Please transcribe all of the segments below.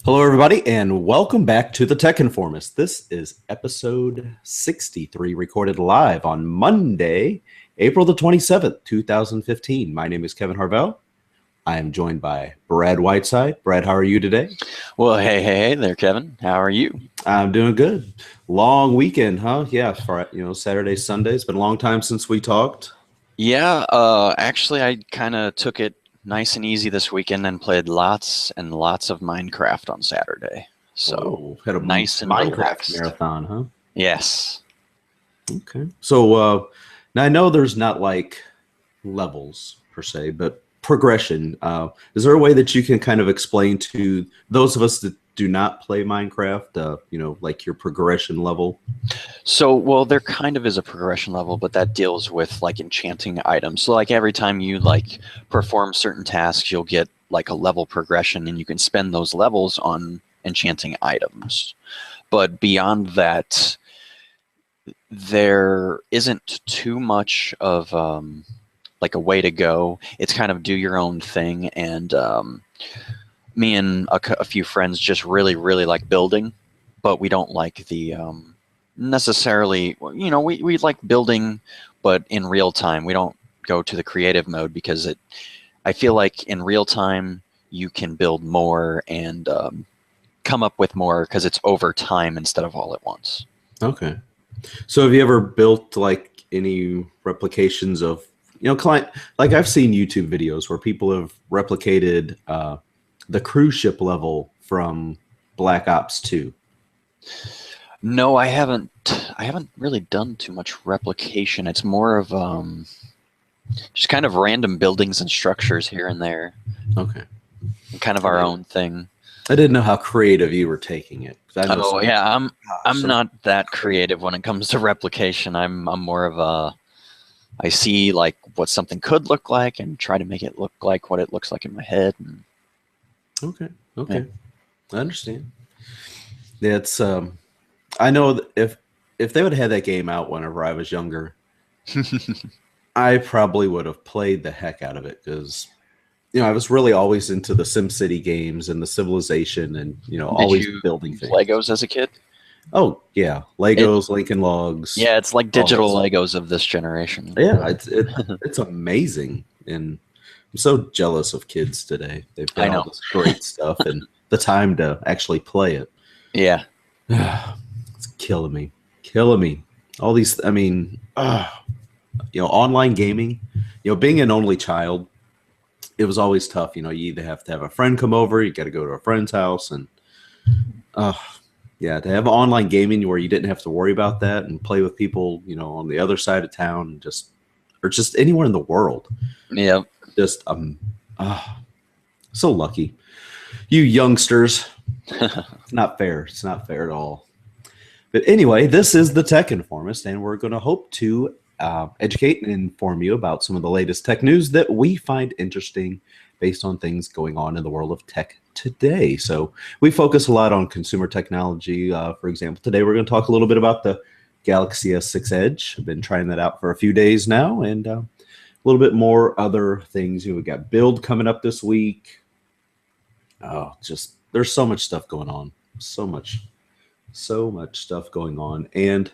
Hello, everybody, and welcome back to the Tech Informist. This is episode 63, recorded live on Monday, April the 27th, 2015. My name is Kevin Harvell. I am joined by Brad Whiteside. Brad, how are you today? Well, hey there, Kevin. How are you? I'm doing good. Long weekend, huh? Yeah, for Saturday, Sunday. It's been a long time since we talked. Yeah, actually, I kind of took it nice and easy this weekend and played lots and lots of Minecraft on Saturday. So Whoa, had a nice and Minecraft relaxed. marathon, huh? Yes. Okay. So now I know there's not like levels per se, but progression. Is there a way that you can kind of explain to those of us that do not play Minecraft, like your progression level? So, well, there kind of is a progression level, but that deals with like enchanting items. So, like every time you like perform certain tasks, you'll get like a level progression, and you can spend those levels on enchanting items. But beyond that, there isn't too much of like a way to go. It's kind of do your own thing, and me and a few friends just really like building, but we don't like the necessarily. We like building, but in real time, we don't go to the creative mode because I feel like in real time you can build more and come up with more because it's over time instead of all at once. Okay. So have you ever built like any replications of, client, like I've seen YouTube videos where people have replicated the cruise ship level from Black Ops 2. No, I haven't. I haven't really done too much replication. It's more of just kind of random buildings and structures here and there, Okay. kind of our own thing. I didn't know how creative you were taking it. Oh yeah, I'm some- not that creative when it comes to replication. I'm more of a I see like what something could look like and try to make it look like what it looks like in my head. And, Okay. Okay. I understand. Yeah, it's I know that if they would have had that game out whenever I was younger, I probably would have played the heck out of it because I was really always into the SimCity games and the Civilization and Did always you building use things. Legos as a kid? Oh yeah, Legos, Lincoln Logs. Yeah, it's like all that digital stuff. Legos of this generation. Yeah, it's amazing, and I'm so jealous of kids today. They've I got all know. this great stuff and the time to actually play it. Yeah. It's killing me, killing me. All these, I mean, online gaming. Being an only child, it was always tough. You either have to have a friend come over, you got to go to a friend's house, and yeah, to have online gaming where you didn't have to worry about that and play with people, on the other side of town, or just anywhere in the world. Yeah. Just so lucky, you youngsters. It's not fair. It's not fair at all. But anyway, this is the Tech Informist, and we're going to hope to educate and inform you about some of the latest tech news that we find interesting based on things going on in the world of tech today. So we focus a lot on consumer technology. For example, today we're going to talk a little bit about the Galaxy S6 Edge. I've been trying that out for a few days now, and a little bit more other things. We got Build coming up this week. There's so much stuff going on. So much stuff going on. And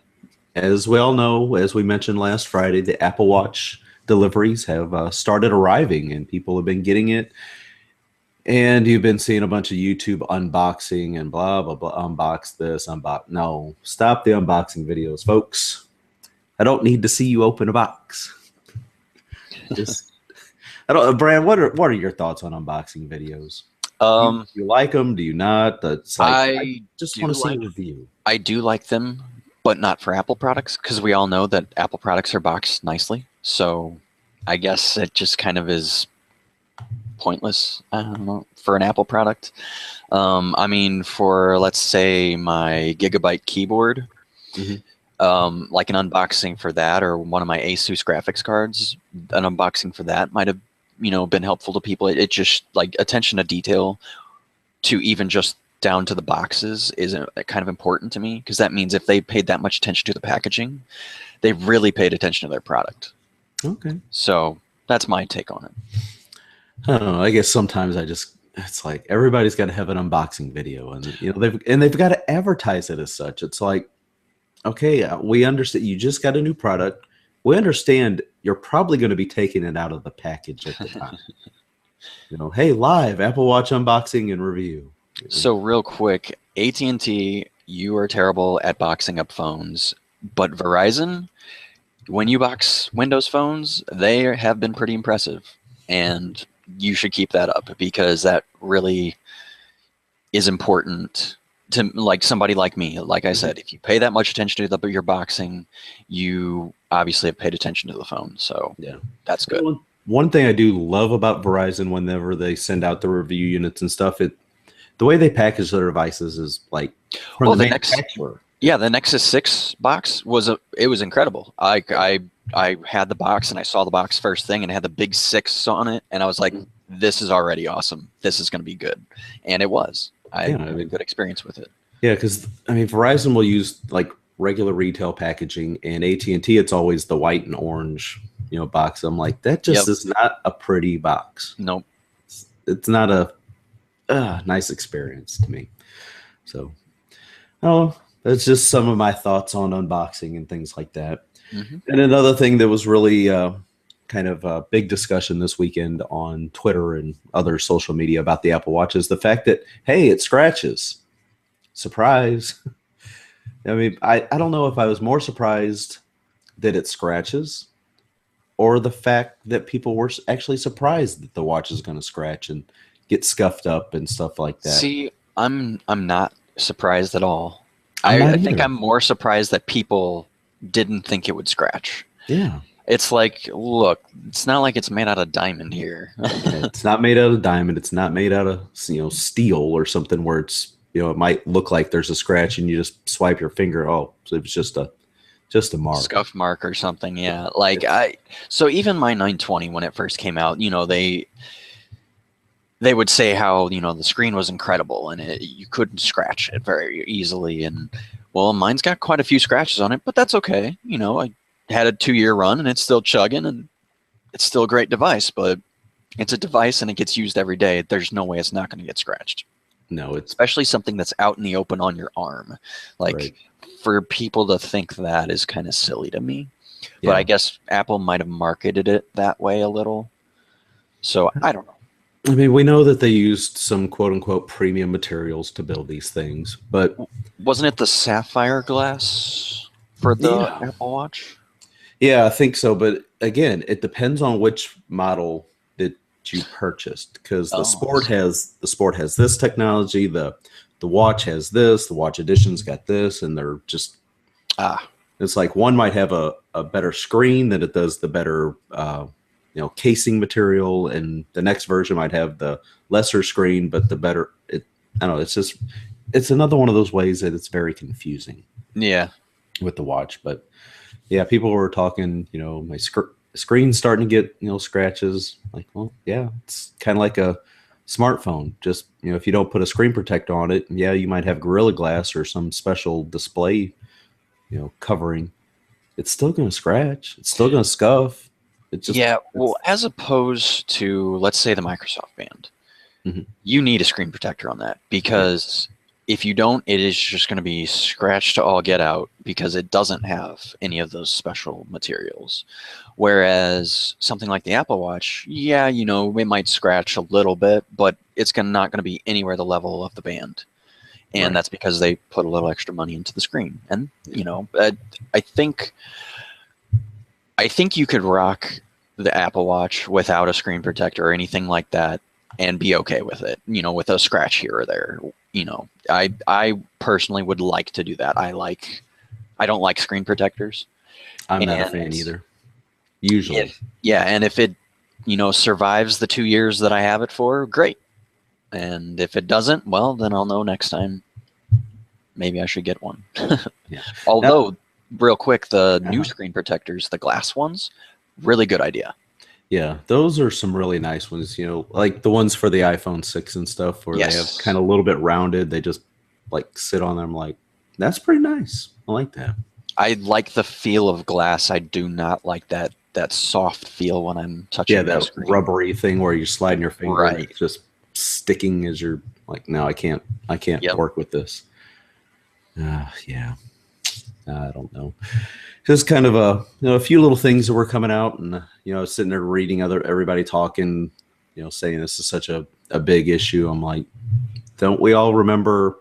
as we all know, as we mentioned last Friday, the Apple Watch deliveries have started arriving, and people have been getting it. And you've been seeing a bunch of YouTube unboxing and blah, blah, blah, unbox this, unbox. No, stop the unboxing videos, folks. I don't need to see you open a box. Brad, what are your thoughts on unboxing videos? Do you like them? Do you not? That's like, I just want to see a review. I do like them, but not for Apple products, because we all know that Apple products are boxed nicely. So I guess it just kind of is pointless, I don't know, for an Apple product. I mean, for, let's say, my Gigabyte keyboard, like an unboxing for that, or one of my Asus graphics cards, an unboxing for that might have been helpful to people. It just, like, attention to detail to even just down to the boxes is kind of important to me, because that means if they paid that much attention to the packaging, they really paid attention to their product. Okay. So that's my take on it. I don't know. I guess sometimes I just it's like everybody's got to have an unboxing video, and they've got to advertise it as such. It's like, okay, we understand you just got a new product. We understand you're probably going to be taking it out of the package at the time. Hey, live Apple Watch unboxing and review. So real quick, AT&T, you are terrible at boxing up phones, but Verizon, when you box Windows phones, they have been pretty impressive, and you should keep that up because that really is important to like somebody like me. Like I said, if you pay that much attention to your boxing, you obviously have paid attention to the phone. So yeah, that's good. One thing I do love about Verizon, whenever they send out the review units and stuff, the way they package their devices is like from the manufacturer. The Nexus 6 box was incredible. I had the box and I saw the box first thing and it had the big 6 on it, and I was like, this is already awesome. This is going to be good, and it was. I had a good experience with it. Yeah, because Verizon will use like regular retail packaging, and AT&T it's always the white and orange box. I'm like, that just is not a pretty box. Nope, it's not a nice experience to me. So, that's just some of my thoughts on unboxing and things like that. And another thing that was really kind of a big discussion this weekend on Twitter and other social media about the Apple Watch is the fact that, hey, it scratches. Surprise. I don't know if I was more surprised that it scratches or the fact that people were actually surprised that the watch is going to scratch and get scuffed up and stuff like that. See, I'm not surprised at all. I think I'm more surprised that people didn't think it would scratch. Yeah. It's like, look, it's not like it's made out of diamond here. It's not made out of diamond. It's not made out of steel or something where it's it might look like there's a scratch and you just swipe your finger. Oh, so it was just a mark, scuff mark or something. Yeah, so even my 920 when it first came out, they would say how the screen was incredible and you couldn't scratch it very easily, and well, mine's got quite a few scratches on it, but that's okay. I had a 2-year run and it's still chugging and it's still a great device, but it's a device and it gets used every day. There's no way it's not going to get scratched. No, it's especially something that's out in the open on your arm. Like for people to think that is kind of silly to me. But I guess Apple might have marketed it that way a little. So I don't know. We know that they used some quote unquote premium materials to build these things, but wasn't it the sapphire glass for the Apple Watch? Yeah, I think so. But again, it depends on which model that you purchased, because the Sport has this technology, the Watch has this, the Watch Edition's got this, and they're just it's like one might have a better screen than it does the better casing material, and the next version might have the lesser screen but the better. I don't know. It's another one of those ways that it's very confusing. Yeah, with the watch, but. Yeah, people were talking, my screen's starting to get, scratches. Like, well, yeah, it's kind of like a smartphone. Just, if you don't put a screen protector on it, yeah, you might have Gorilla Glass or some special display, covering. It's still going to scratch. It's still going to scuff. Well, as opposed to, let's say, the Microsoft Band, you need a screen protector on that because if you don't, it is just going to be scratched to all get out because it doesn't have any of those special materials. Whereas something like the Apple Watch, it might scratch a little bit, but it's not going to be anywhere the level of the Band. And that's because they put a little extra money into the screen. And, I think you could rock the Apple Watch without a screen protector or anything like that and be okay with it, with a scratch here or there. I personally would like to do that. I don't like screen protectors. I'm not a fan either. Usually. And if it, survives the 2 years that I have it for, great. And if it doesn't, well, then I'll know next time maybe I should get one. Although, real quick, the new screen protectors, the glass ones, really good idea. Yeah, those are some really nice ones, like the ones for the iPhone 6 and stuff where they have kind of a little bit rounded. They just like sit on them. Like, that's pretty nice. I like that. I like the feel of glass. I do not like that soft feel when I'm touching that screen. Rubbery thing where you're sliding your finger and it just sticking as you're like, no, I can't Yep. work with this. Yeah, I don't know. Just kind of a few little things that were coming out, and sitting there reading everybody talking, saying this is such a big issue. I'm like, don't we all remember,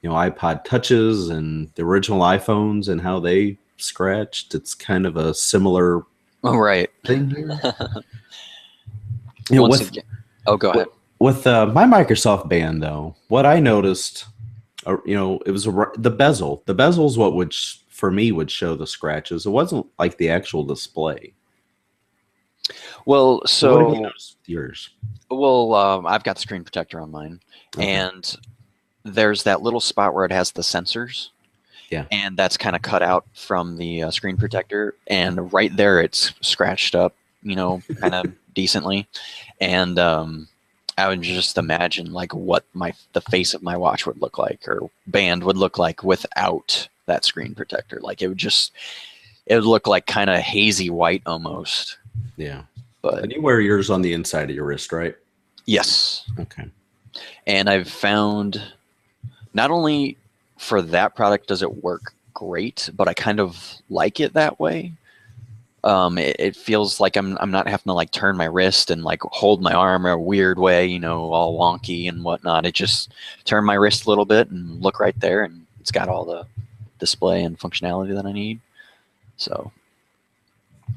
iPod touches and the original iPhones and how they scratched? It's kind of a similar Oh, right. thing here. Once again. Oh, go ahead. With my Microsoft band, though, what I noticed, it was the bezel. The bezel is what for me would show the scratches. It wasn't like the actual display. Well, What have you noticed with yours? Well, I've got the screen protector on mine, and there's that little spot where it has the sensors. Yeah. And that's kind of cut out from the screen protector, and right there it's scratched up, kind of decently. And I would just imagine like what the face of my watch would look like, or band would look like without that screen protector. Like it would look like kind of hazy white almost. Yeah. But and you wear yours on the inside of your wrist, right? Yes. Okay. And I've found not only for that product does it work great, but I kind of like it that way. It feels like I'm not having to like turn my wrist and like hold my arm a weird way, all wonky and whatnot. It just turn my wrist a little bit and look right there, and it's got all the display and functionality that I need. So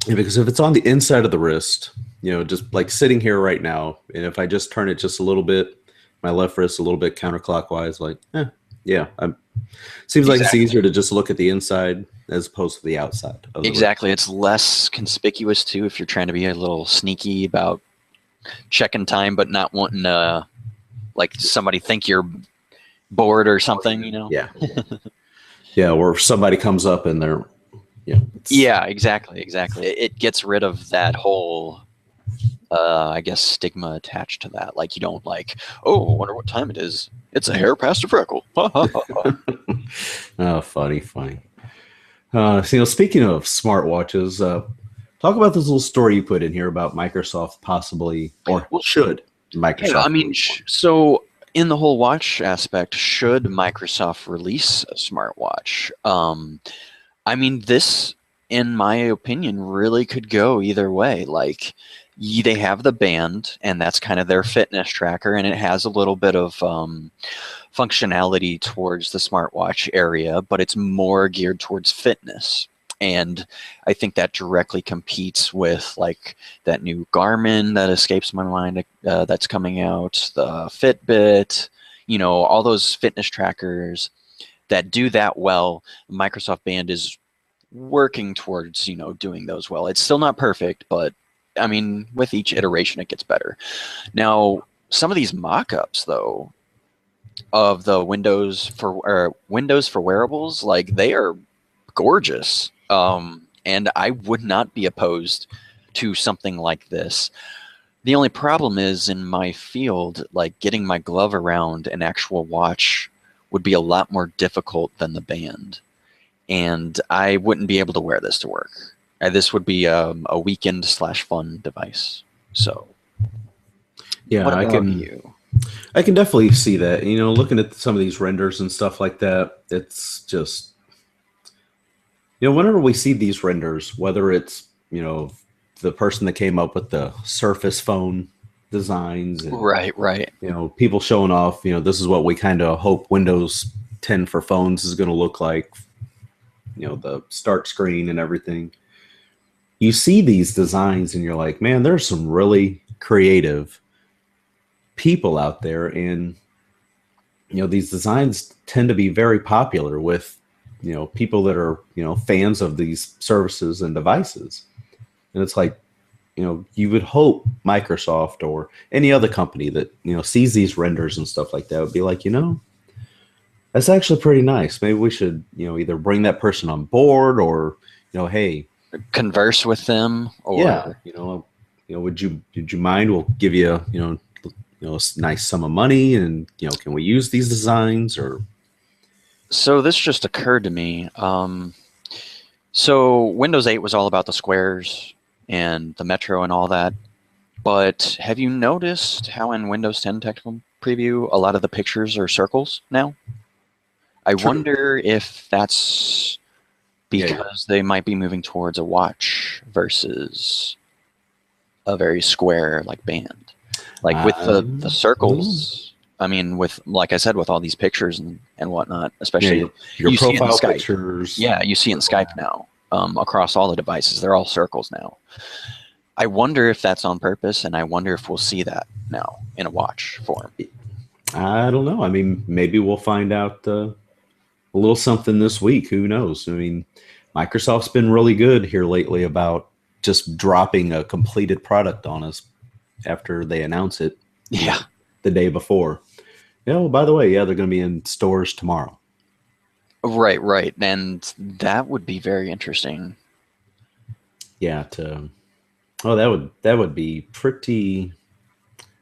yeah, because if it's on the inside of the wrist, just like sitting here right now, and if I just turn it just a little bit, my left wrist a little bit counterclockwise, like, yeah, seems like it's easier to just look at the inside as opposed to the outside. Exactly. It's less conspicuous too if you're trying to be a little sneaky about checking time, but not wanting to like somebody think you're bored or something, Yeah. Yeah, or somebody comes up and they're, yeah, exactly. It gets rid of that whole, I guess, stigma attached to that. Like you don't like, oh, I wonder what time it is. It's a hair past a freckle. Oh, funny. Speaking of smartwatches, talk about this little story you put in here about Microsoft possibly, or should Microsoft? Yeah, I mean, so in the whole watch aspect, should Microsoft release a smartwatch? I mean, this, in my opinion, really could go either way. Like, they have the band, and that's kind of their fitness tracker, and it has a little bit of functionality towards the smartwatch area, but it's more geared towards fitness. And I think that directly competes with like that new Garmin that escapes my mind that's coming out, the Fitbit, all those fitness trackers that do that well. Microsoft Band is working towards, doing those well. It's still not perfect, but I mean, with each iteration, it gets better. Now, some of these mock-ups, though, of the Windows for wearables, like they are gorgeous. And I would not be opposed to something like this. The only problem is in my field, like getting my glove around an actual watch would be a lot more difficult than the band. And I wouldn't be able to wear this to work. This would be a weekend/fun device. So, yeah, what about you? I can definitely see that. Looking at some of these renders and stuff like that, it's just, whenever we see these renders, whether it's, the person that came up with the Surface phone designs, and, right. People showing off, this is what we kind of hope Windows 10 for phones is going to look like, the start screen and everything. You see these designs and you're like, man, there's some really creative people out there, and these designs tend to be very popular with people that are fans of these services and devices. And it's like, you would hope Microsoft or any other company that sees these renders and stuff like that would be like, that's actually pretty nice. Maybe we should either bring that person on board, or hey, converse with them, or would you mind? We'll give you a nice sum of money, and can we use these designs? Or so this just occurred to me. So Windows 8 was all about the squares and the Metro and all that. But have you noticed how in Windows 10 preview, a lot of the pictures are circles now. I True. wonder if that's because they might be moving towards a watch versus a very square like band. Like with the circles, I mean, with, like I said, with all these pictures and whatnot, especially your you see it in profile Skype. pictures. Yeah, you see it in Skype now, across all the devices. They're all circles now. I wonder if that's on purpose, and I wonder if we'll see that now in a watch form. I don't know. I mean, maybe we'll find out a little something this week. Who knows? I mean, Microsoft's been really good here lately about just dropping a completed product on us after they announce it. Yeah. The day before. By the way, they're going to be in stores tomorrow. Right. And that would be very interesting. Yeah, that would be pretty.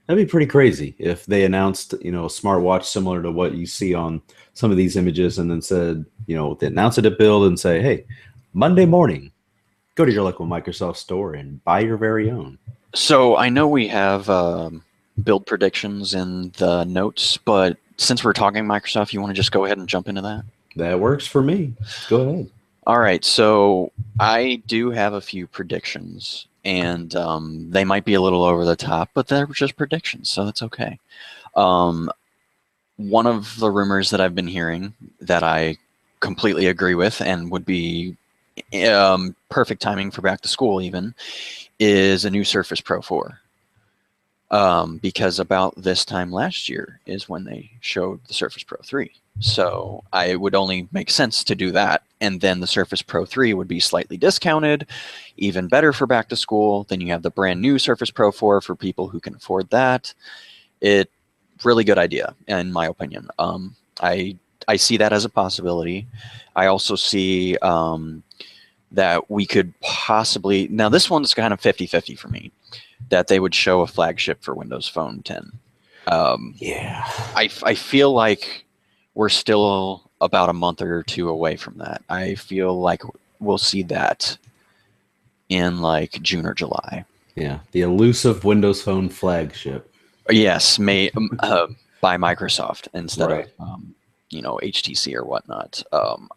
That'd be pretty crazy if they announced, a smartwatch similar to what you see on some of these images, and then said, they announce it at Build and say, hey, Monday morning, go to your local Microsoft store and buy your very own. So I know we have build predictions in the notes, but since we're talking Microsoft, you want to just go ahead and jump into that? That works for me. Go ahead. All right. So I do have a few predictions, and they might be a little over the top, but they're just predictions, so that's okay. One of the rumors that I've been hearing that I completely agree with and would be perfect timing for back to school even is a new Surface Pro 4. Because about this time last year is when they showed the Surface Pro 3. So it would only make sense to do that. And then the Surface Pro 3 would be slightly discounted, even better for back to school. Then you have the brand new Surface Pro 4 for people who can afford that. Really good idea, in my opinion. I see that as a possibility. I also see that we could possibly, now this one's kind of 50-50 for me, that they would show a flagship for Windows Phone 10. Yeah. I feel like we're still about a month or two away from that. I feel like we'll see that in like June or July. Yeah, the elusive Windows Phone flagship. Yes, by Microsoft instead of HTC or whatnot.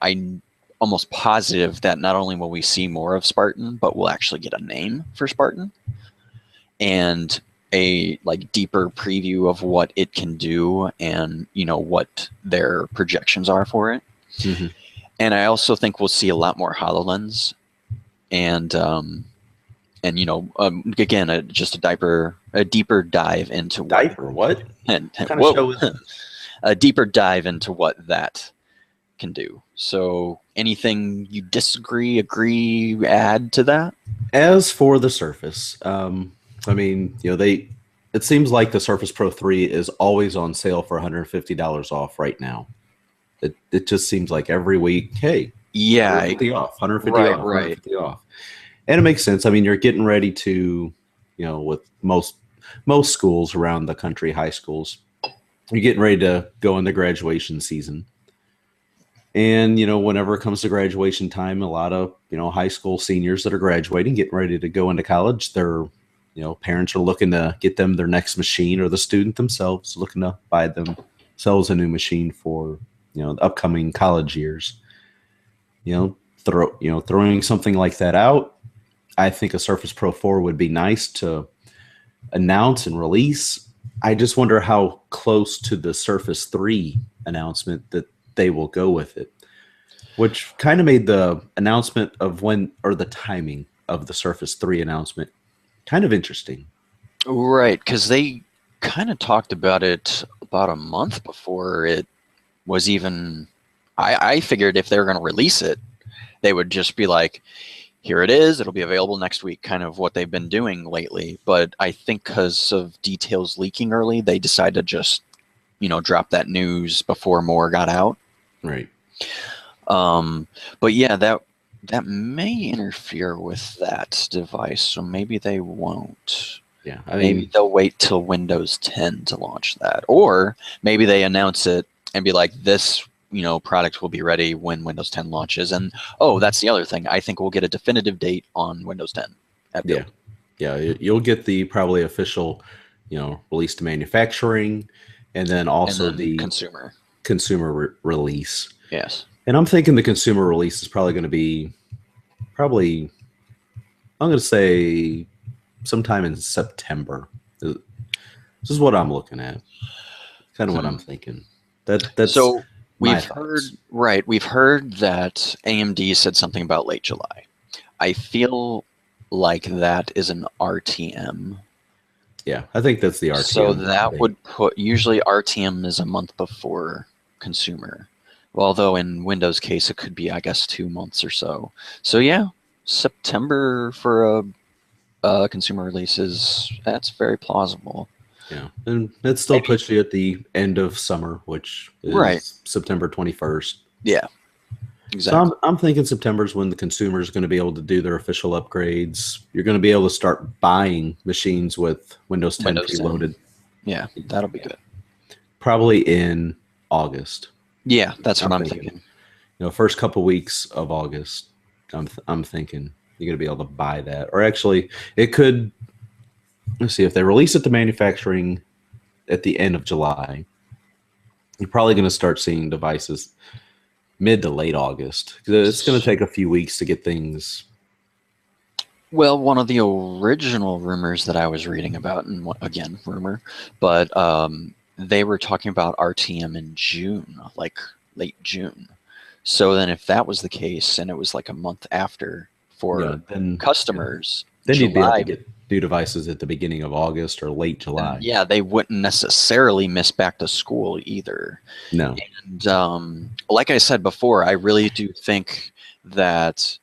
I'm almost positive that not only will we see more of Spartan, but we'll actually get a name for Spartan and a deeper preview of what it can do and what their projections are for it. Mm-hmm. And I also think we'll see a lot more HoloLens and again, just a deeper dive into what and kind of show is this? A deeper dive into what that can do. So anything you disagree, agree, add to that? As for the Surface, I mean, it seems like the Surface Pro 3 is always on sale for $150 off right now. It just seems like every week, hey, yeah, 150 off, 150 right, off, 150 off. And it makes sense. I mean, you're getting ready to, with most schools around the country, high schools, you're getting ready to go into graduation season. And, whenever it comes to graduation time, a lot of, high school seniors that are graduating, getting ready to go into college, their, parents are looking to get them their next machine, or the student themselves looking to buy themselves a new machine for, the upcoming college years. Throwing something like that out, I think a Surface Pro 4 would be nice to announce and release. I just wonder how close to the Surface 3 announcement that they will go with it, which kind of made the announcement of when, or the timing of the Surface 3 announcement kind of interesting. Right, because they kind of talked about it about a month before it was even... I figured if they were going to release it, they would just be like, here it is, it'll be available next week, kind of what they've been doing lately. But I think because of details leaking early, they decided to just, drop that news before more got out. Right. But yeah, that may interfere with that device, so maybe they won't. Yeah, maybe they'll wait till Windows 10 to launch that, or maybe they announce it and be like, this product will be ready when Windows 10 launches. And that's the other thing. I think we'll get a definitive date on Windows 10 at Build. Yeah, you'll get the probably official, release to manufacturing, and then And also then the consumer. consumer release. Yes. And I'm thinking the consumer release is probably going to be I'm going to say sometime in September. This is what I'm looking at. Kind of what I'm thinking. That's So my we've thoughts. we've heard that AMD said something about late July. I feel like that is an RTM. Yeah, I think that's the So RTM that date. would put, usually RTM is a month before consumer. Although in Windows case it could be, I guess, 2 months or so. So yeah, September for a consumer release that's very plausible. Yeah, and it still Maybe. puts you at the end of summer, which Right. is September 21st. Yeah, So exactly. I'm thinking September is when the consumer is going to be able to do their official upgrades. You're going to be able to start buying machines with Windows 10 Windows 10. preloaded, Yeah, that'll be good. probably in August. Yeah, that's what I'm I'm thinking, thinking. first couple weeks of August. I'm thinking you're going to be able to buy that, or actually, it could. Let's see if they release it to manufacturing at the end of July. You're probably going to start seeing devices mid to late August. It's going to take a few weeks to get things. Well, one of the original rumors that I was reading about, and again, rumor, but they were talking about RTM in June, like late June. So then if that was the case, and it was like a month after for Then customers, then you'd be able to July, get new devices at the beginning of August or late July. yeah, they wouldn't necessarily miss back to school either. No. And like I said before, I really do think that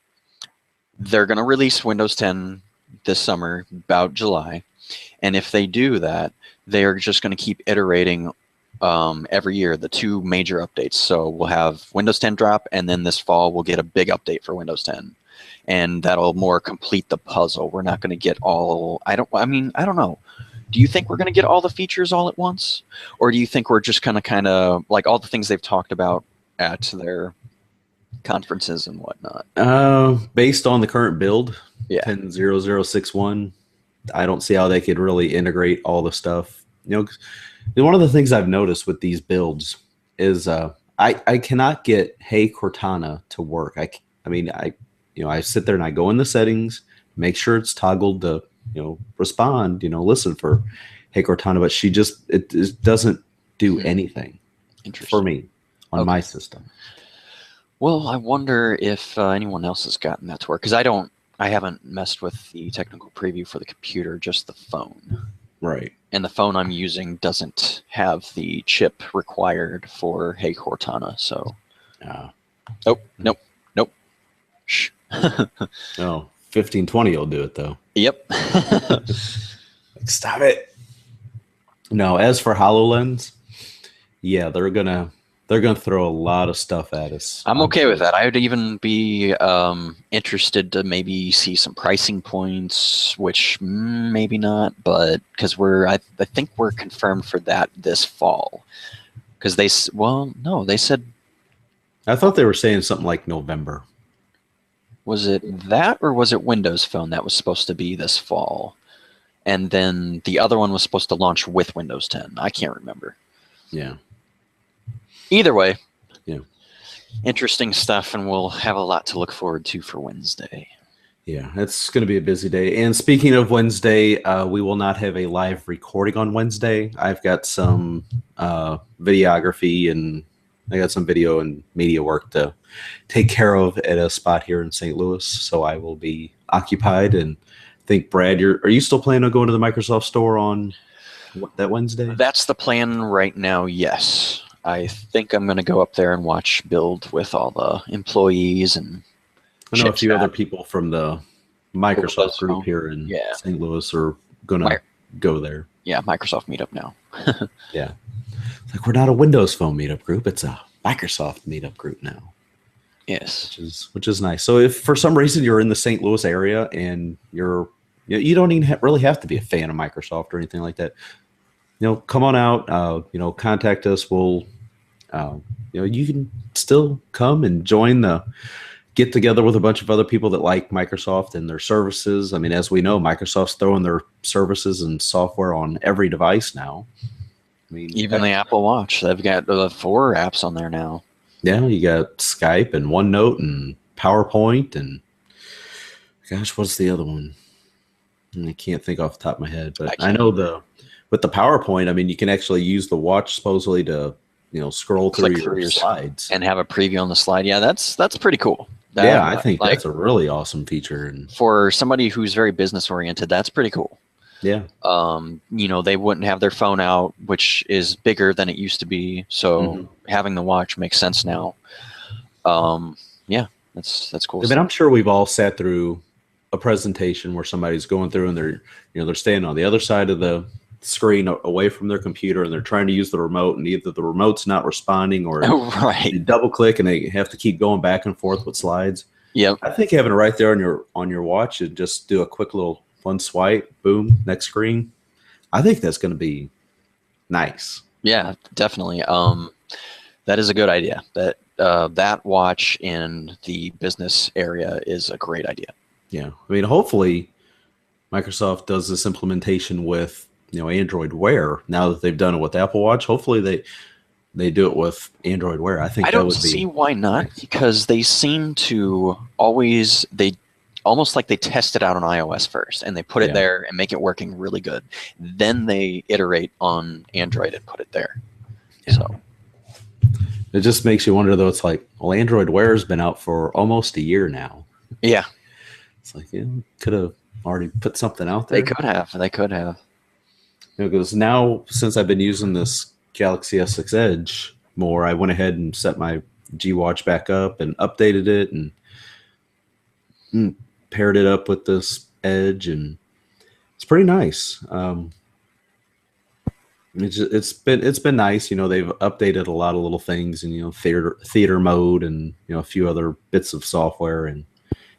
they're going to release Windows 10 this summer, about July. And if they do that, they are just going to keep iterating every year, the two major updates. So we'll have Windows 10 drop, and then this fall we'll get a big update for Windows 10. And that'll more complete the puzzle. We're not going to get all, I don't know. Do you think we're going to get all the features all at once? Or do you think we're just going to kind of, like all the things they've talked about at their conferences and whatnot? Based on the current build, Yeah. 10.0061, I don't see how they could really integrate all the stuff. One of the things I've noticed with these builds is I cannot get Hey Cortana to work. I sit there and I go in the settings, make sure it's toggled to respond, listen for Hey Cortana, but it doesn't do anything for me on my system. Well, I wonder if anyone else has gotten that to work, because I haven't messed with the technical preview for the computer, just the phone. Right. And the phone I'm using doesn't have the chip required for Hey Cortana, so. Oh, nope. Shh. Oh, 1520 will do it though. Yep. Stop it. No, as for HoloLens, yeah, they're gonna throw a lot of stuff at us. I'm okay with that. I would even be interested to maybe see some pricing points, which maybe not, but because I think we're confirmed for that this fall. Because they said. I thought they were saying something like November. Was it that, or was it Windows Phone that was supposed to be this fall? And then the other one was supposed to launch with Windows 10. I can't remember. Yeah. Either way. Yeah. Interesting stuff, and we'll have a lot to look forward to for Wednesday. Yeah, it's going to be a busy day. And speaking of Wednesday, we will not have a live recording on Wednesday. I've got some videography and I got some video and media work to take care of at a spot here in St. Louis. So I will be occupied. And I think, Brad, are you still planning on going to the Microsoft store on that Wednesday? That's the plan right now, yes. I think I'm going to go up there and watch Build with all the employees. And I know a few other people from the Microsoft group here in St. Louis are going to go there. Yeah, Microsoft meetup now. Yeah. Like, we're not a Windows Phone meetup group. It's a Microsoft meetup group now. Yes. Which is nice. So if for some reason you're in the St. Louis area and you don't even really have to be a fan of Microsoft or anything like that, come on out, contact us. We'll, you can still come and join the get together with a bunch of other people that like Microsoft and their services. I mean, as we know, Microsoft's throwing their services and software on every device now. I mean, Even the Apple Watch, they've got 4 apps on there now. yeah, you got Skype and OneNote and PowerPoint and gosh, what's the other one? I can't think off the top of my head, but I know with the PowerPoint, I mean, you can actually use the watch supposedly to, scroll through your slides and have a preview on the slide. Yeah, that's pretty cool. I think that's a really awesome feature. And for somebody who's very business oriented, that's pretty cool. Yeah. They wouldn't have their phone out, which is bigger than it used to be. So having the watch makes sense now. Yeah, that's cool. I mean, I'm sure we've all sat through a presentation where somebody's going through and they're standing on the other side of the screen away from their computer and they're trying to use the remote and either the remote's not responding or right. they double click and they have to keep going back and forth with slides. Yep. I think having it right there on your watch and just do a quick little one swipe, boom, next screen. I think that's going to be nice. Yeah, definitely. That is a good idea. That watch in the business area is a great idea. Yeah. I mean, hopefully Microsoft does this implementation with, Android Wear now that they've done it with Apple Watch. Hopefully they do it with Android Wear. I think I don't see why not, nice. Because they seem to always, almost like they test it out on iOS first and they put it there and make it working really good. Then they iterate on Android and put it there. Yeah. So it just makes you wonder though. It's like, well, Android Wear has been out for almost a year now. Yeah. It's like, could have already put something out there. They could have. Because now since I've been using this Galaxy S6 Edge more, I went ahead and set my G Watch back up and updated it and paired it up with this Edge, and it's pretty nice. It's been nice. They've updated a lot of little things and theater mode and a few other bits of software, and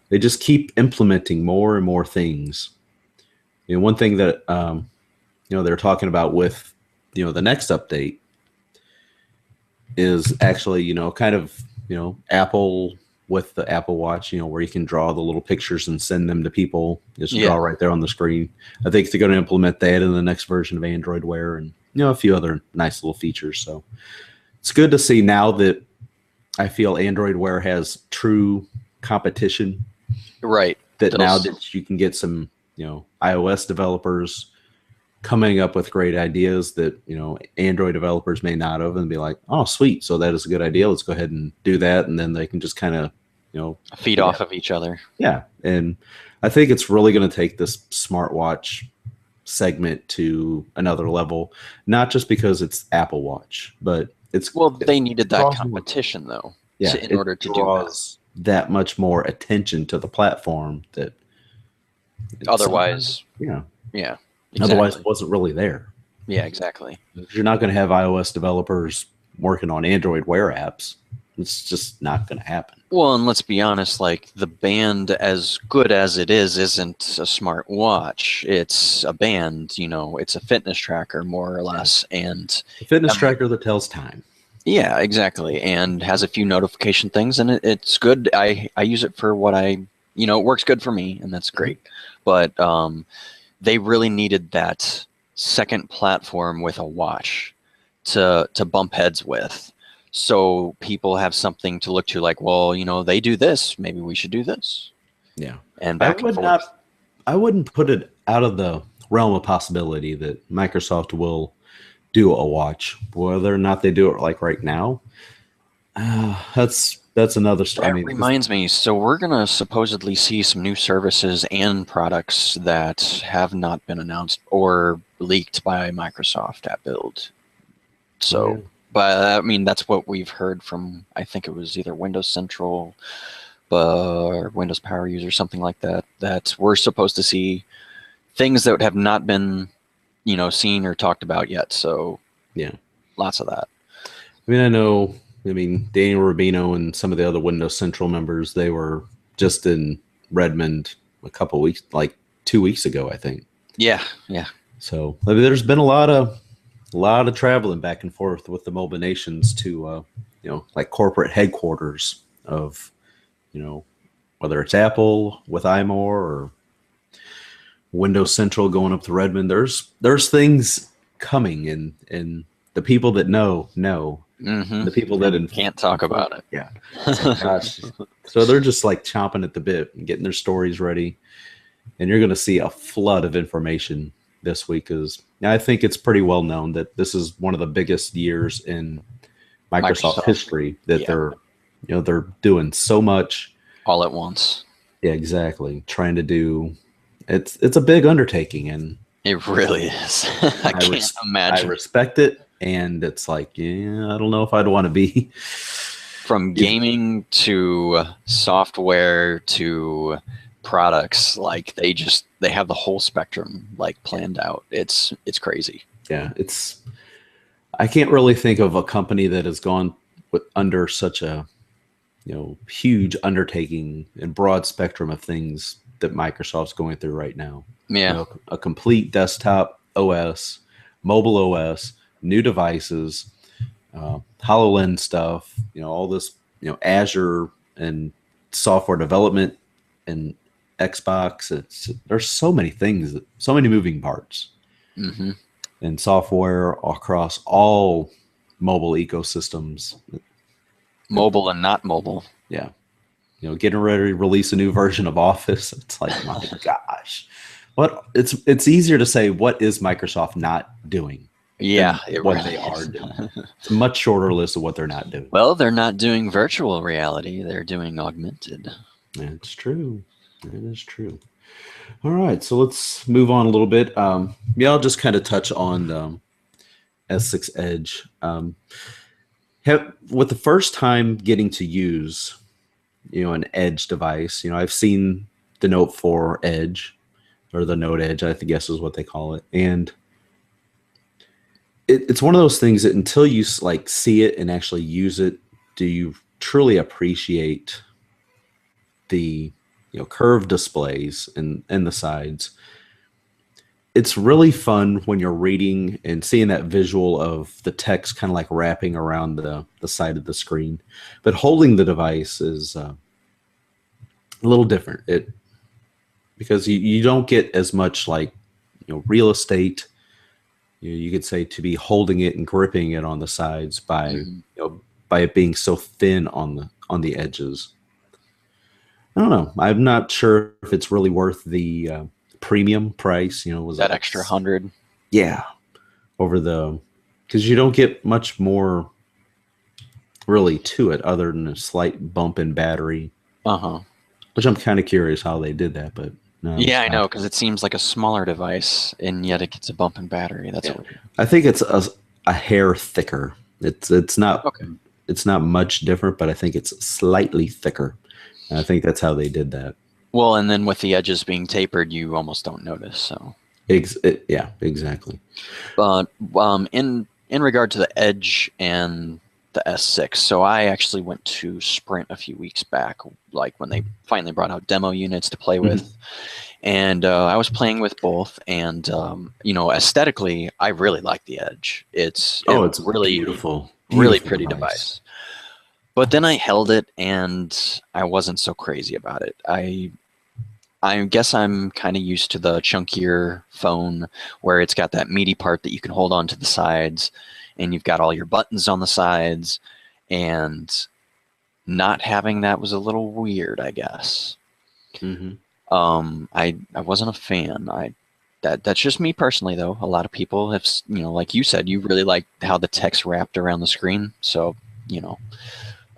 they just keep implementing more and more things. One thing that they're talking about with the next update is actually kind of Apple with the Apple Watch, where you can draw the little pictures and send them to people. Just draw right there on the screen. I think they're going to implement that in the next version of Android Wear and a few other nice little features. So it's good to see now that I feel Android Wear has true competition. Right. Now that you can get some iOS developers coming up with great ideas that Android developers may not have, and be like, oh sweet, so that is a good idea, let's go ahead and do that, and then they can just kind of feed off of each other. Yeah. And I think it's really going to take this smartwatch segment to another level, not just because it's Apple Watch, but they needed that competition though. Yeah, in order to do that much more attention to the platform that otherwise exactly. Otherwise it wasn't really there. Yeah, exactly. You're not going to have iOS developers working on Android Wear apps. It's just not going to happen. Well, and let's be honest, like the band, as good as it is, isn't a smart watch. It's a band, it's a fitness tracker more or less. And a fitness tracker that tells time. Yeah, exactly. And has a few notification things, and it's good. I use it for what it works good for me, and that's great. But they really needed that second platform with a watch to bump heads with. So people have something to look to, like, well, they do this, maybe we should do this. Yeah. And back and forth. I wouldn't put it out of the realm of possibility that Microsoft will do a watch. Whether or not they do it like right now, that's another story. That reminds me, so we're going to supposedly see some new services and products that have not been announced or leaked by Microsoft at Build. So... Yeah. But that's what we've heard from, I think it was either Windows Central or Windows Power User, something like that, that we're supposed to see things that have not been, seen or talked about yet. So yeah, lots of that. I know, Daniel Rubino and some of the other Windows Central members, they were just in Redmond a couple weeks, like 2 weeks ago, I think. Yeah. So there's been a lot of traveling back and forth with the mobile nations to, like corporate headquarters of, whether it's Apple with iMore or Windows Central going up to Redmond. There's things coming, and the people that know. The people that can't talk about it. Yeah. It's like, gosh. So they're just like chomping at the bit and getting their stories ready. And you're going to see a flood of information this week, because I think it's pretty well known that this is one of the biggest years in Microsoft history that they're doing so much all at once. Yeah, exactly. Trying to do it's a big undertaking, and it really is. I can't imagine. I respect it, and it's like, yeah, I don't know if I'd want to be from gaming to software to products. Like they have the whole spectrum like planned out. It's crazy. Yeah, I can't really think of a company that has gone under such a huge undertaking and broad spectrum of things that Microsoft's going through right now. Yeah. A complete desktop OS, mobile OS, new devices, HoloLens stuff, all this, Azure and software development and Xbox. There's so many things, so many moving parts. Mm-hmm. And software across all mobile ecosystems. Mobile and not mobile. Yeah. Getting ready to release a new version of Office. It's like, my gosh. It's easier to say, what is Microsoft not doing? Yeah, what really they are doing. It's a much shorter list of what they're not doing. Well, they're not doing virtual reality. They're doing augmented. It's true. It is true. All right, so let's move on a little bit. I'll just kind of touch on S6 Edge. With the first time getting to use, an Edge device, I've seen the Note 4 Edge, or the Note Edge, I guess is what they call it, and it's one of those things that until you like see it and actually use it, do you truly appreciate the curved displays and the sides. It's really fun when you're reading and seeing that visual of the text kind of like wrapping around the side of the screen. But holding the device is a little different. Because you don't get as much like real estate. You could say to be holding it and gripping it on the sides by by it being so thin on the edges. I don't know. I'm not sure if it's really worth the premium price. Was that extra 100? Yeah, because you don't get much more really to it other than a slight bump in battery. Which I'm kind of curious how they did that, but no. Yeah, I know, because it seems like a smaller device, and yet it gets a bump in battery. That's weird. I think it's a hair thicker. It's not It's not much different, but I think it's slightly thicker. And I think that's how they did that. Well, and then with the edges being tapered, you almost don't notice. So yeah, exactly. But in regard to the Edge and the S6, so I actually went to Sprint a few weeks back, like when they finally brought out demo units to play with, and I was playing with both, and aesthetically, I really like the Edge. It's really beautiful, really pretty device. But then I held it, and I wasn't so crazy about it. I guess I'm kind of used to the chunkier phone where it's got that meaty part that you can hold on to the sides, and you've got all your buttons on the sides, and not having that was a little weird, I guess. I wasn't a fan. That's just me personally, though. A lot of people have, like you said, you really like how the text wrapped around the screen. So,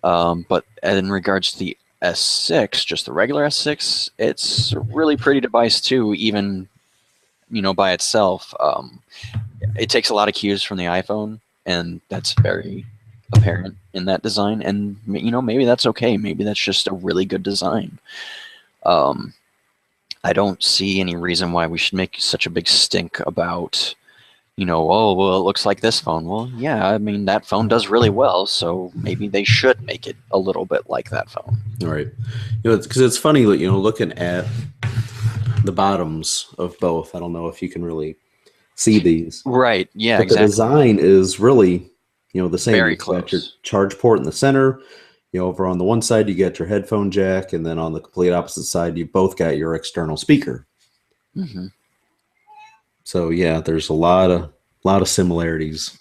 but in regards to the S6, just the regular S6, it's a really pretty device too, even, by itself. It takes a lot of cues from the iPhone, and that's very apparent in that design. And, maybe that's okay. Maybe that's just a really good design. I don't see any reason why we should make such a big stink about, oh, well, it looks like this phone. Well, yeah, I mean, that phone does really well, so maybe they should make it a little bit like that phone. All right. Because it's funny, looking at the bottoms of both. I don't know if you can really see these. Right, yeah, but exactly. The design is really, the same. Very You've got your close. charge port in the center. Over on the one side, you get your headphone jack, and then on the complete opposite side, you both got your external speaker. So yeah, there's a lot of similarities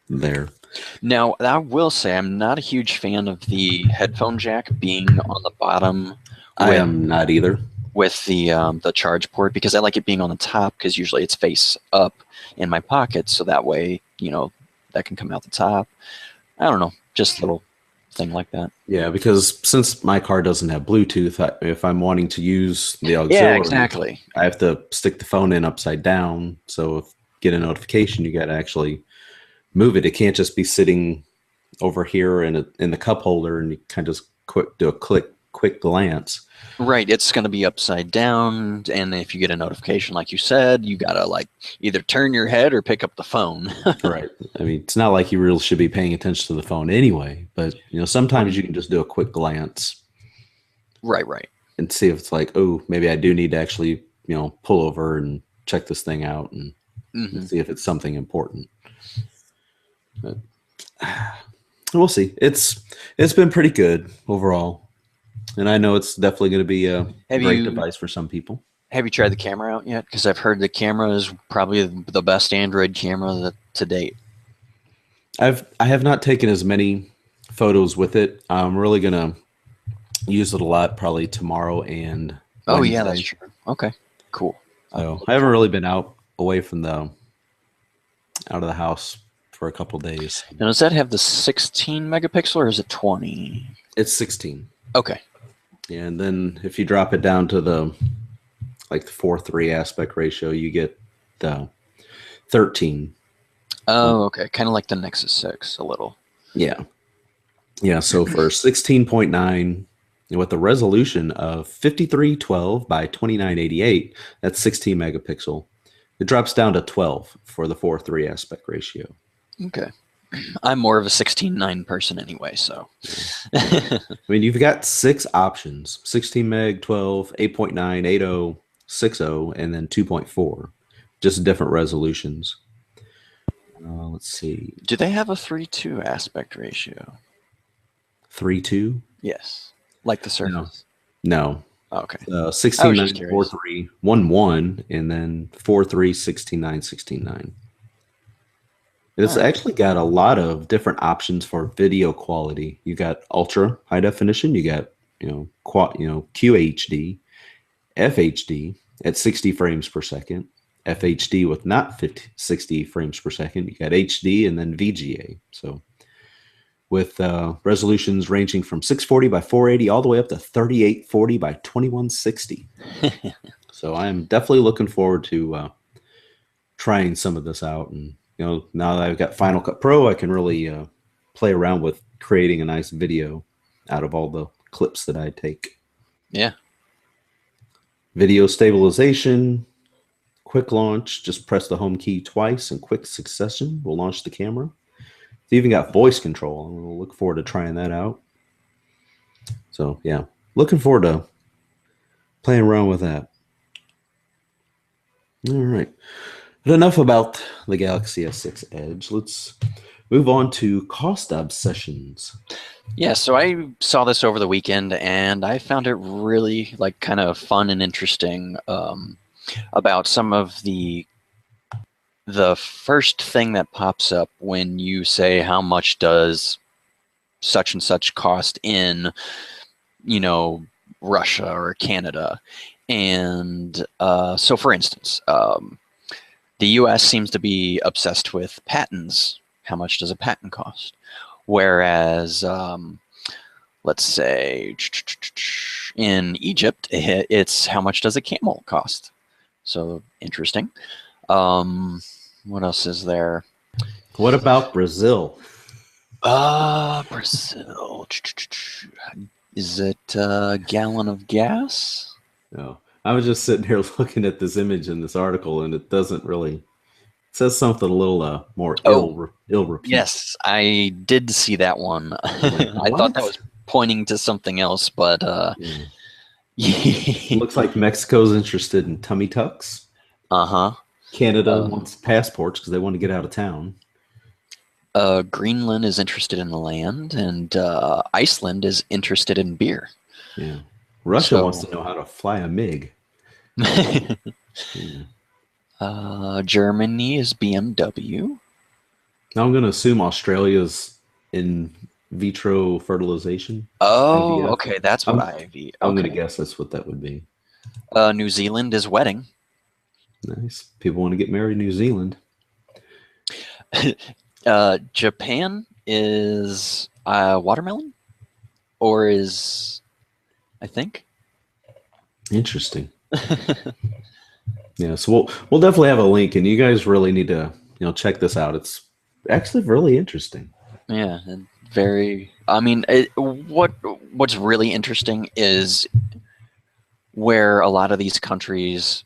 there. Now, I will say I'm not a huge fan of the headphone jack being on the bottom I with am not either. the charge port, because I like it being on the top, because usually it's face up in my pocket, so that way, that can come out the top. I don't know, just a little thing like that. Yeah, because since my car doesn't have Bluetooth, if I'm wanting to use the Yeah, auxiliary, exactly. I have to stick the phone in upside down. So if get a notification, you got to actually move it. It can't just be sitting over here in the cup holder, and you kind of just do a quick glance. Right, it's going to be upside down, and if you get a notification, like you said, you got to like either turn your head or pick up the phone. Right. I mean, it's not like you really should be paying attention to the phone anyway, but sometimes you can just do a quick glance Right. and see if it's like, oh, maybe I do need to actually, pull over and check this thing out and see if it's something important. But we'll see. It's been pretty good overall, and I know it's definitely going to be a great device for some people. Have you tried the camera out yet? Because I've heard the camera is probably the best Android camera to date. I have not taken as many photos with it. I'm really gonna use it a lot probably tomorrow and Wednesday. Yeah, that's true. Okay, cool. So I haven't really been out of the house for a couple days. Now, does that have the 16 megapixel or is it 20? It's 16. Okay. And then if you drop it down to the 4:3 aspect ratio, you get the 13. Oh, okay. Kind of like the Nexus 6 a little. Yeah. Yeah, so for 16.9 with a resolution of 5312 by 2988, that's 16 megapixel. It drops down to 12 for the 4:3 aspect ratio. Okay. I'm more of a 16:9 person anyway, so. I mean, you've got 6 options: 16 meg, 12, 8.9, 8.0, 6.0, and then 2.4. Just different resolutions. Let's see. Do they have a 3:2 aspect ratio? 3.2? Yes. Like the Surface? No. Oh, okay. 16.9, 4.3, 1.1, and then 4.3, 16.9, 16.9. It's actually got a lot of different options for video quality. You got ultra high definition. You got QHD, FHD at 60 frames per second, FHD with not 60 frames per second. You got HD and then VGA. So with resolutions ranging from 640 by 480 all the way up to 3840 by 2160. So I am definitely looking forward to trying some of this out. And now that I've got Final Cut Pro, I can really play around with creating a nice video out of all the clips that I take. Yeah. Video stabilization, quick launch. Just press the home key twice in quick succession will launch the camera. It's even got voice control. We'll look forward to trying that out. So yeah, looking forward to playing around with that. All right. But enough about the Galaxy S6 Edge. Let's move on to cost obsessions. Yeah, so I saw this over the weekend, and I found it really kind of fun and interesting about some of the first thing that pops up when you say how much does such and such cost in, Russia or Canada. And so, for instance, the U.S. seems to be obsessed with patents. How much does a patent cost? Whereas, let's say, in Egypt, it's how much does a camel cost? So, interesting. What else is there? What about Brazil? Brazil. Is it a gallon of gas? No. I was just sitting here looking at this image in this article, and it doesn't really. It says something a little more ill repeat. Yes, I did see that one. I thought that was pointing to something else, but looks like Mexico's interested in tummy tucks. Canada wants passports because they want to get out of town. Greenland is interested in the land, and Iceland is interested in beer. Yeah. Russia wants to know how to fly a MiG. Germany is BMW. Now I'm going to assume Australia's in vitro fertilization, Oh, IVF. okay, that's what I'm IV. I'm going to Okay. guess that's what that would be. New Zealand is wedding. Nice. People want to get married in New Zealand. Japan is watermelon, or is I think. Interesting. Yeah, so we'll definitely have a link, and you guys really need to check this out. It's actually really interesting. Yeah, and very. I mean, what's really interesting is where a lot of these countries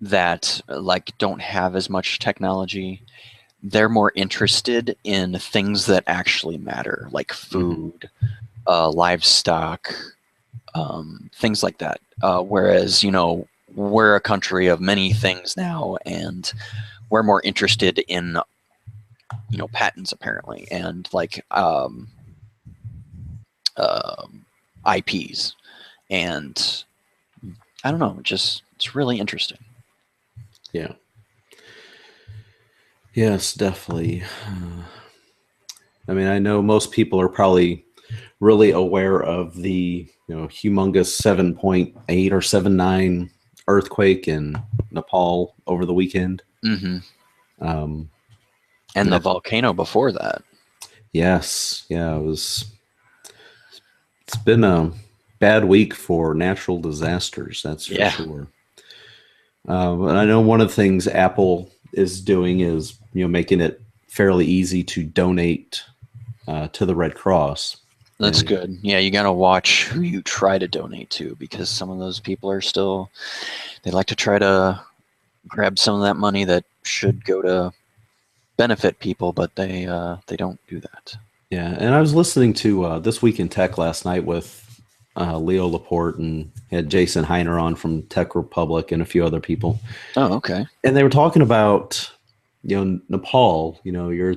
that like don't have as much technology, they're more interested in things that actually matter, like food, livestock, things like that. Whereas, we're a country of many things now, and we're more interested in, patents apparently, and like IPs, and I don't know, just it's really interesting. Yeah. Yes, definitely. I mean, I know most people are probably really aware of the humongous 7.8 or 7.9 earthquake in Nepal over the weekend. Hmm. Um, I And mean, the volcano before that. yes, yeah, it was. It's been a bad week for natural disasters, that's for Yeah, sure. And I know one of the things Apple is doing is making it fairly easy to donate to the Red Cross. that's And good. Yeah, you gotta watch who you try to donate to, because some of those people are still, they like to try to grab some of that money that should go to benefit people, but they don't do that. yeah, and I was listening to This Week in Tech last night with Leo Laporte and had Jason Heiner on from Tech Republic and a few other people, Oh, okay. and they were talking about Nepal. You're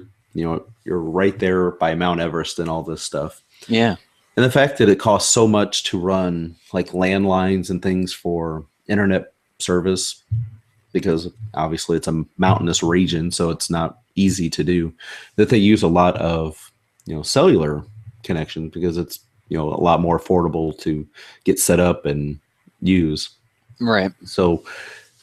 right there by Mount Everest and all this stuff. Yeah. And the fact that it costs so much to run like landlines and things for internet service, because obviously it's a mountainous region, so it's not easy to do, that they use a lot of, cellular connection because it's, a lot more affordable to get set up and use. Right. So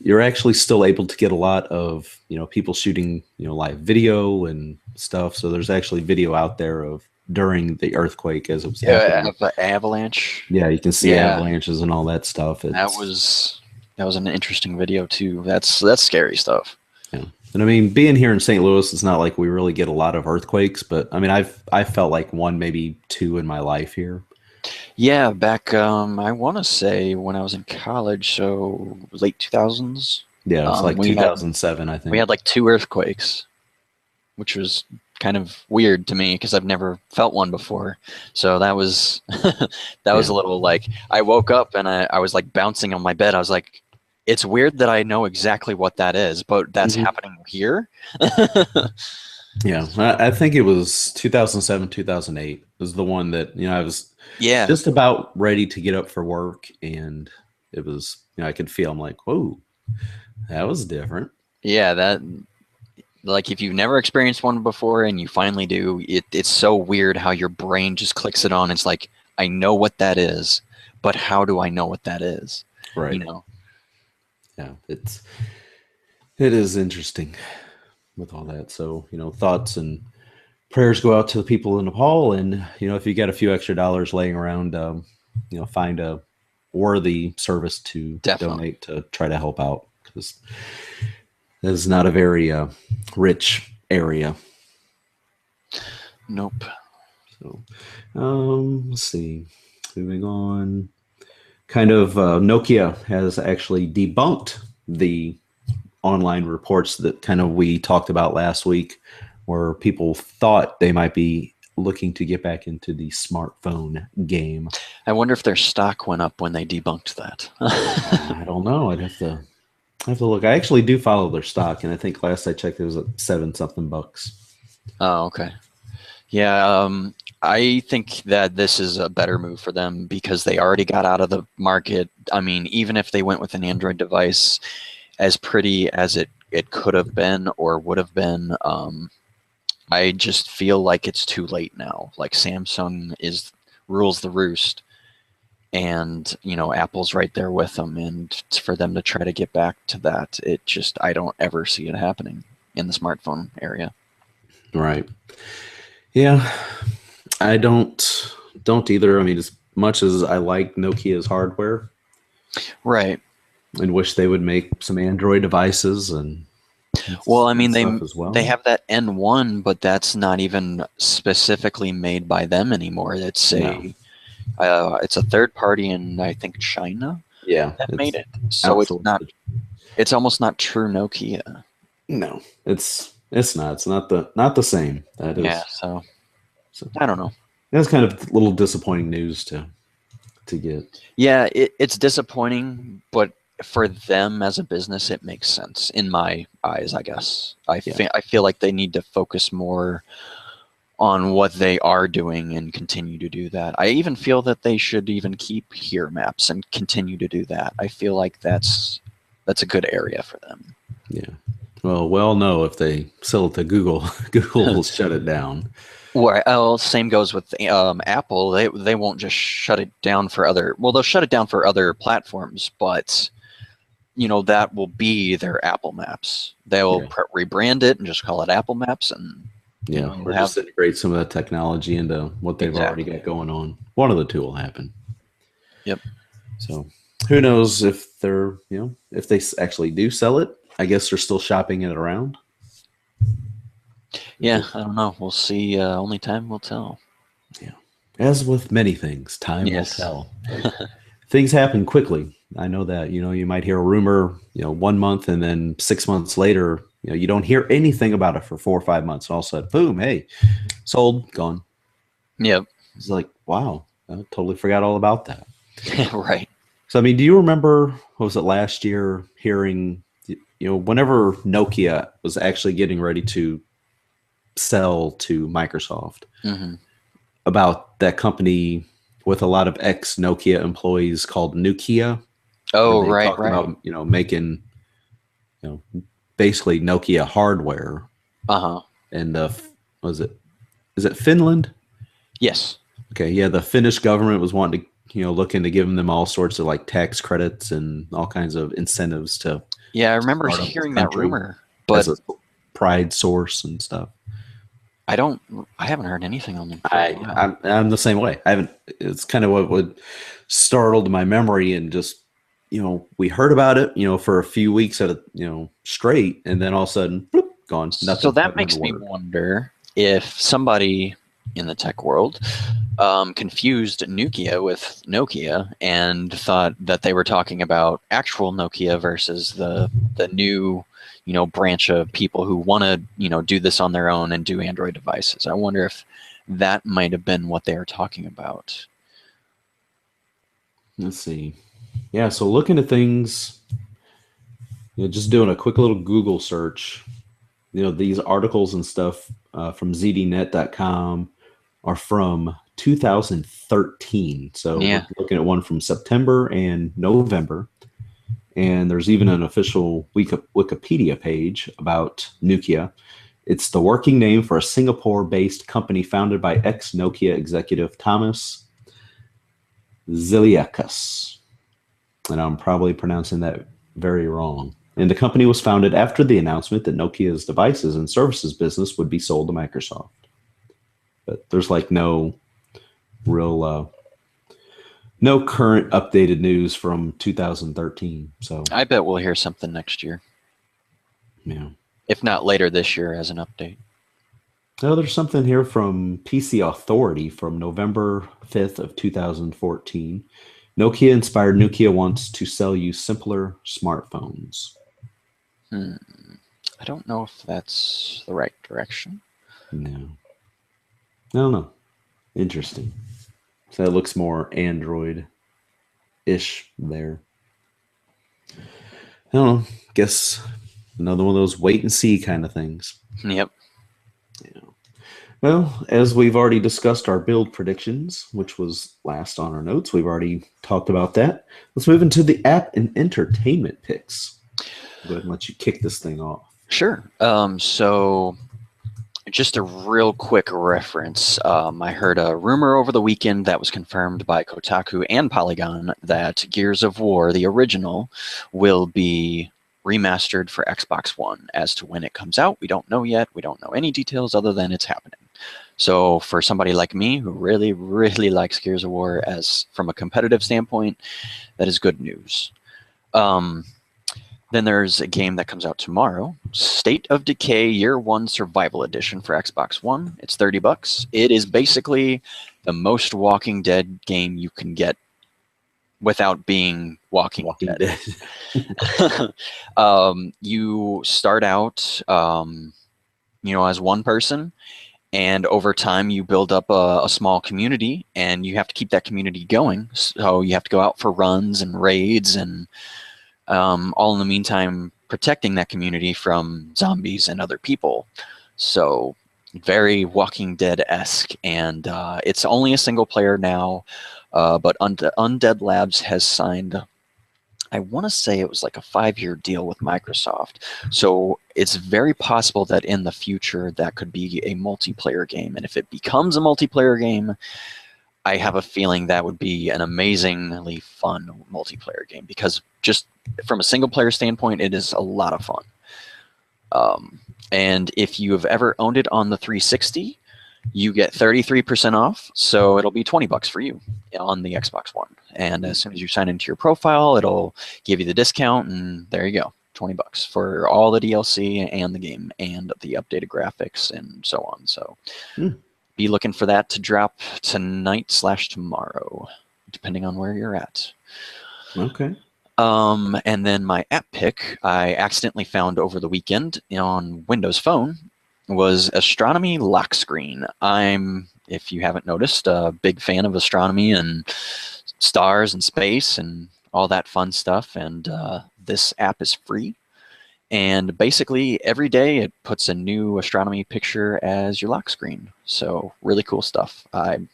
you're actually still able to get a lot of, people shooting, live video and stuff. So there's actually video out there of during the earthquake as it was happening. Avalanche. Yeah, you can see Yeah, avalanches and all that stuff. that It's was that was an interesting video too. That's scary stuff. yeah. And I mean, being here in St. Louis, it's not like we really get a lot of earthquakes, but I mean, I felt like one, maybe two in my life here. Yeah, back I want to say when I was in college, so late 2000s. Yeah, it's like We had 2007, I think. like two earthquakes, which was kind of weird to me because I've never felt one before. So that was that was Yeah. a little like I woke up and I was like bouncing on my bed. I was like, it's weird that I know exactly what that is, but that's Mhm. happening here. Yeah, I think it was 2007, 2008 was the one that, I was Yeah, just about ready to get up for work, and it was, I could feel, I'm like, whoa, that was different. yeah, that like if you've never experienced one before and you finally do, it's so weird how your brain just clicks it on. It's like, I know what that is, but how do I know what that is? You Right. know? Yeah, it is interesting with all that. So, thoughts and prayers go out to the people in Nepal. And, if you got a few extra dollars laying around, find a worthy service to Definitely. donate to try to help out, because this is not a very rich area. Nope. So, let's see. Moving on. Kind of Nokia has actually debunked the online reports that kind of we talked about last week, where people thought they might be looking to get back into the smartphone game. I wonder if their stock went up when they debunked that. I don't know. I'd have to look. I actually do follow their stock, and I think last I checked it was at 7 something bucks. Oh, okay. Yeah, I think that this is a better move for them because they already got out of the market. I mean, even if they went with an Android device, as pretty as it it could have been or would have been. I just feel like it's too late now. Like Samsung rules the roost, and Apple's right there with them. And for them to try to get back to that, I don't ever see it happening in the smartphone area. Right. Yeah. I don't either. I mean, as much as I like Nokia's hardware, Right. and wish they would make some Android devices and Well, I mean, stuff as well. they have that N1, but that's not even specifically made by them anymore. It's it's a third party in, I think, China that made it. So it's almost not true Nokia. No, it's not. It's not the same. That is. Yeah. So I don't know. That's kind of a little disappointing news to get. Yeah, it's disappointing, but for them as a business, it makes sense in my eyes, I guess. I feel like they need to focus more on what they are doing and continue to do that. I even feel that they should even keep Here Maps and continue to do that. I feel like that's a good area for them. Yeah. Well, no, if they sell it to Google, Google will shut it down. Well, same goes with Apple. They won't just shut it down for other. Well, they'll shut it down for other platforms, but that will be their Apple Maps. They'll rebrand it and just call it Apple Maps, and or just integrate some of that technology into what they've already got going on. One of the two will happen. Yep. So who knows if they're if they actually do sell it? I guess they're still shopping it around. Yeah, I don't know. We'll see. Only time will tell. Yeah. As with many things, time will tell. Things happen quickly. I know that. You might hear a rumor, 1 month, and then 6 months later, you don't hear anything about it for 4 or 5 months. All of a sudden, boom, hey, sold, gone. Yep. It's like, wow, I totally forgot all about that. Right. So, I mean, do you remember, what was it, last year, hearing, whenever Nokia was actually getting ready to sell to Microsoft, about that company with a lot of ex-Nokia employees called Nokia. Oh, right. About, making, basically Nokia hardware. And is it Finland? Yes. Okay. Yeah. The Finnish government was wanting to, looking to give them all sorts of like tax credits and all kinds of incentives to. Yeah. I remember hearing that rumor, but as a pride source and stuff. I haven't heard anything on them. I'm the same way. It's kind of what would startled my memory, and just, we heard about it, for a few weeks at a, straight, and then all of a sudden, bloop, gone. Nothing. So that makes me wonder if somebody in the tech world confused Nokia with Nokia and thought that they were talking about actual Nokia versus the new branch of people who want to do this on their own and do Android devices. I wonder if that might have been what they were talking about. Let's see. Yeah, so looking at things, just doing a quick little Google search, these articles and stuff from zdnet.com are from 2013. So we're looking at one from September and November. And there's even an official Wikipedia page about Nokia. It's the working name for a Singapore-based company founded by ex-Nokia executive Thomas Ziliakas. And I'm probably pronouncing that very wrong. And the company was founded after the announcement that Nokia's devices and services business would be sold to Microsoft. But there's like no real... no current updated news from 2013. So I bet we'll hear something next year. Yeah. If not later this year as an update. Oh, there's something here from PC Authority from November 5th of 2014. Nokia-inspired Nokia wants to sell you simpler smartphones. I don't know if that's the right direction. No. I don't know. Interesting. So it looks more Android-ish there. I don't know. Guess another one of those wait and see kind of things. Yep. Yeah. Well, as we've already discussed our build predictions, which was last on our notes, we've already talked about that. Let's move into the app and entertainment picks. Go ahead and let you kick this thing off. Sure. So just a real quick reference. I heard a rumor over the weekend that was confirmed by Kotaku and Polygon that Gears of War, the original, will be remastered for Xbox One. As to when it comes out, we don't know yet. We don't know any details other than it's happening. So for somebody like me who really, really likes Gears of War as from a competitive standpoint, that is good news. Then there's a game that comes out tomorrow, State of Decay Year 1 Survival Edition for Xbox One. It's $30. It is basically the most Walking Dead game you can get without being Walking Dead. You start out, as one person, and over time you build up a small community, and you have to keep that community going. So you have to go out for runs and raids and all in the meantime protecting that community from zombies and other people. So very Walking Dead-esque, and it's only a single player now, but Undead Labs has signed, I want to say it was like a 5-year deal with Microsoft. So it's very possible that in the future that could be a multiplayer game, and if it becomes a multiplayer game, I have a feeling that would be an amazingly fun multiplayer game, because just from a single player standpoint, it is a lot of fun. And if you have ever owned it on the 360, you get 33% off. So it'll be $20 for you on the Xbox One. And as soon as you sign into your profile, it'll give you the discount, and there you go. $20 for all the DLC and the game and the updated graphics and so on. So be looking for that to drop tonight/tomorrow, depending on where you're at. Okay. And then my app pick I accidentally found over the weekend on Windows Phone was Astronomy Lock Screen. I'm, if you haven't noticed, a big fan of astronomy and stars and space and all that fun stuff. And this app is free. And basically every day it puts a new astronomy picture as your lock screen. So really cool stuff. I'm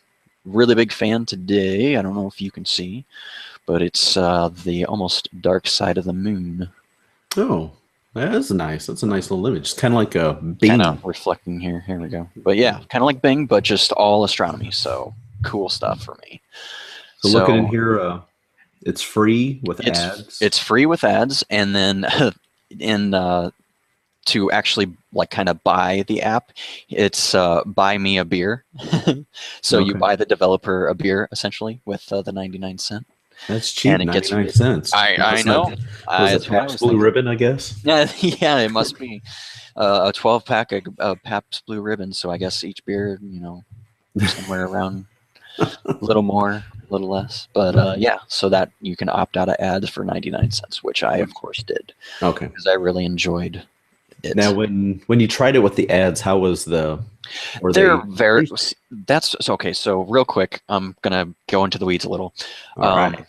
really big fan today. I don't know if you can see, but it's the almost dark side of the moon. Oh, that is nice. That's a nice little image. It's kind of like a Bing. Kind of reflecting here. Here we go. But yeah, kind of like Bing, but just all astronomy. So cool stuff for me. So looking in here, it's free with ads. It's free with ads, and then to actually like kind of buy the app, it's buy me a beer. So you buy the developer a beer essentially with the 99 cent. That's cheap, and 99 cents. I know. Was it Pabst Blue Ribbon, I guess? Yeah, it must be a 12-pack of Pabst Blue Ribbon. So I guess each beer, somewhere around a little more, a little less. But yeah, so that you can opt out of ads for 99 cents, which I, of course, did. Okay. Because I really enjoyed it. Now, when you tried it with the ads, how was the... That's okay. So real quick, I'm gonna go into the weeds a little. All right.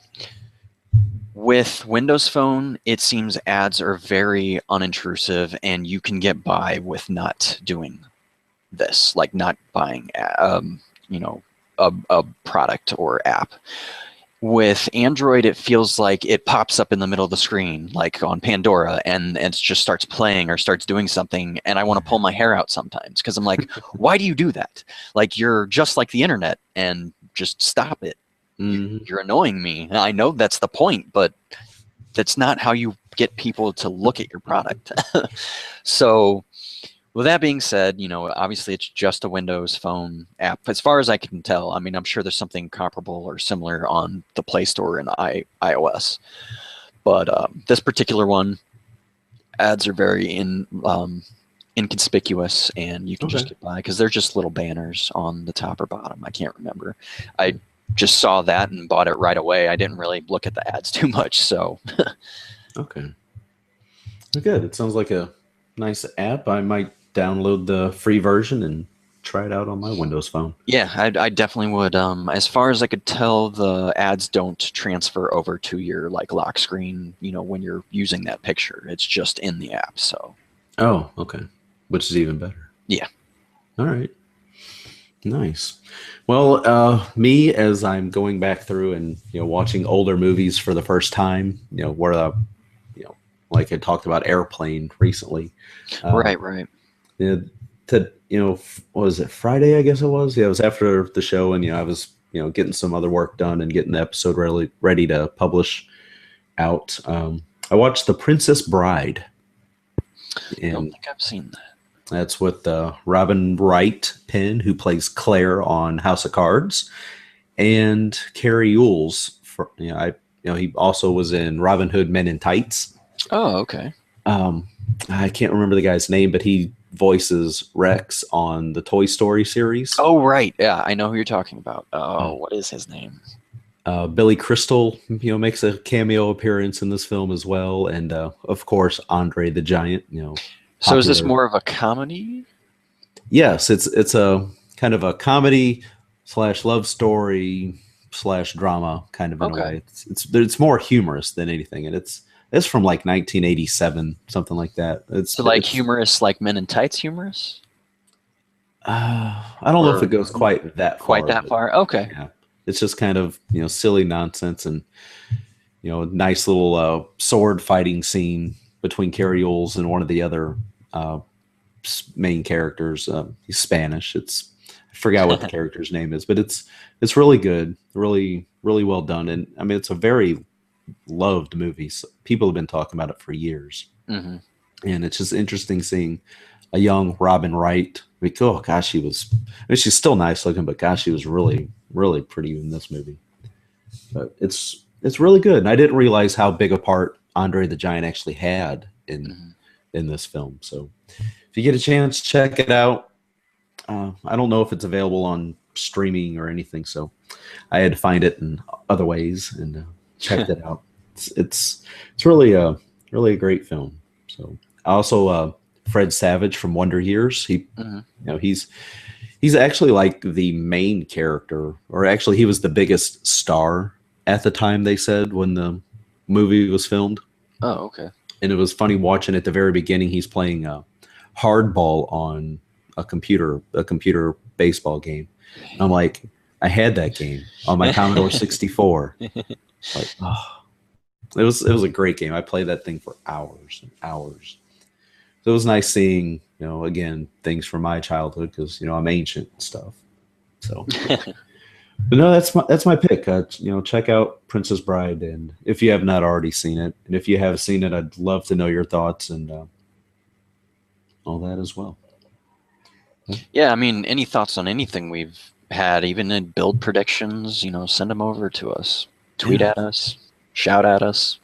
With Windows Phone, it seems ads are very unintrusive, and you can get by with not doing this, like not buying, a product or app. With Android, it feels like it pops up in the middle of the screen, like on Pandora, and it just starts playing or starts doing something, and I want to pull my hair out sometimes because I'm like, why do you do that? Like, you're just like the internet, and just stop it. Mm-hmm. You're annoying me. I know that's the point, but that's not how you get people to look at your product. So with that being said, obviously it's just a Windows Phone app. As far as I can tell, I mean, I'm sure there's something comparable or similar on the Play Store and iOS. But this particular one, ads are very inconspicuous, and you can just get by because they're just little banners on the top or bottom. I can't remember. I just saw that and bought it right away. I didn't really look at the ads too much. So, okay. Good. It sounds like a nice app. I might download the free version and try it out on my Windows Phone. Yeah, I definitely would. As far as I could tell, the ads don't transfer over to your lock screen, when you're using that picture. It's just in the app. So. Oh, okay. Which is even better. Yeah. All right. Nice. Well, me, as I'm going back through and watching older movies for the first time, where like I talked about Airplane recently. Right. What was it, Friday? I guess it was. Yeah, it was after the show, and I was getting some other work done and getting the episode ready to publish out. I watched The Princess Bride, I don't and think I've seen that. that's with Robin Wright Penn, who plays Claire on House of Cards, and Carrie Ewells. He also was in Robin Hood Men in Tights. Oh, okay. I can't remember the guy's name, but he voices Rex on the Toy Story series. Oh, right. Yeah, I know who you're talking about. Oh, what is his name? Billy Crystal, makes a cameo appearance in this film as well, and of course Andre the Giant. So is this popular- more of a comedy? Yes, it's a kind of a comedy / love story / drama kind of in a Okay. way. It's more humorous than anything, and it's from like 1987, something like that. It's Humorous, like Men in Tights humorous? I don't know if it goes quite that far. Quite that far? Okay. Yeah, it's just kind of silly nonsense, and nice little sword fighting scene between Carrie Ewells and one of the other main characters. He's Spanish. I forgot what the character's name is, but it's really good, really well done, and I mean it's a very loved movie. So people have been talking about it for years, and it's just interesting seeing a young Robin Wright. Oh gosh, she's still nice looking, but gosh, she was really pretty in this movie. But it's really good, and I didn't realize how big a part Andre the Giant actually had in this film. So if you get a chance, check it out. I don't know if it's available on streaming or anything, so I had to find it in other ways and checked it out. It's really a great film. So also Fred Savage from Wonder Years. He's actually like the main character, or actually he was the biggest star at the time, they said, when the movie was filmed. Oh, okay. And it was funny watching at the very beginning. He's playing hardball on a computer baseball game. And I'm like, I had that game on my Commodore 64. Like, oh, it was a great game. I played that thing for hours and hours. So it was nice seeing, again, things from my childhood, because I'm ancient and stuff. So, but no, that's my pick. Check out Princess Bride, and if you have not already seen it, and if you have seen it, I'd love to know your thoughts and all that as well. Yeah, I mean, any thoughts on anything we've had, even in build predictions, send them over to us. Tweet at us, shout at us,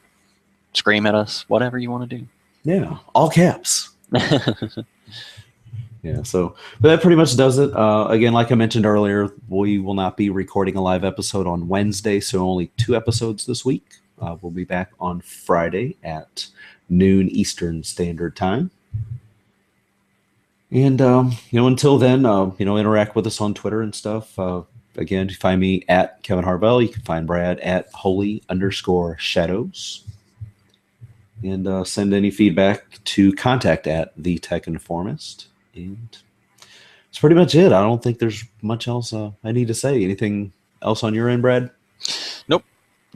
scream at us, whatever you want to do. Yeah, all caps. Yeah, but that pretty much does it. Again, like I mentioned earlier, we will not be recording a live episode on Wednesday, so only 2 episodes this week. We'll be back on Friday at noon Eastern Standard Time. And, until then, interact with us on Twitter and stuff. Again, you find me at Kevin Harvell. You can find Brad at holy_shadows. And send any feedback to contact at the Tech Informist. And that's pretty much it. I don't think there's much else I need to say. Anything else on your end, Brad? Nope.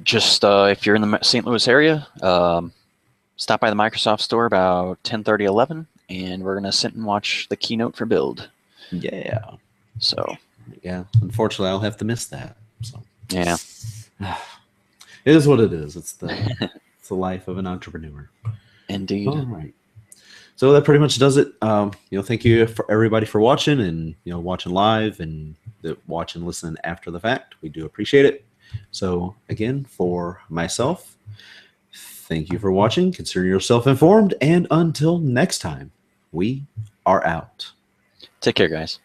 Just if you're in the St. Louis area, stop by the Microsoft store about 10:30, 11, and we're going to sit and watch the keynote for Build. Yeah. So. Yeah. Unfortunately, I'll have to miss that. So. Yeah. It is what it is. It's the life of an entrepreneur. Indeed. All right. So that pretty much does it. Thank you for everybody for watching, and watching live and watch and listen after the fact. We do appreciate it. So again, for myself, thank you for watching. Consider yourself informed, and until next time, we are out. Take care, guys.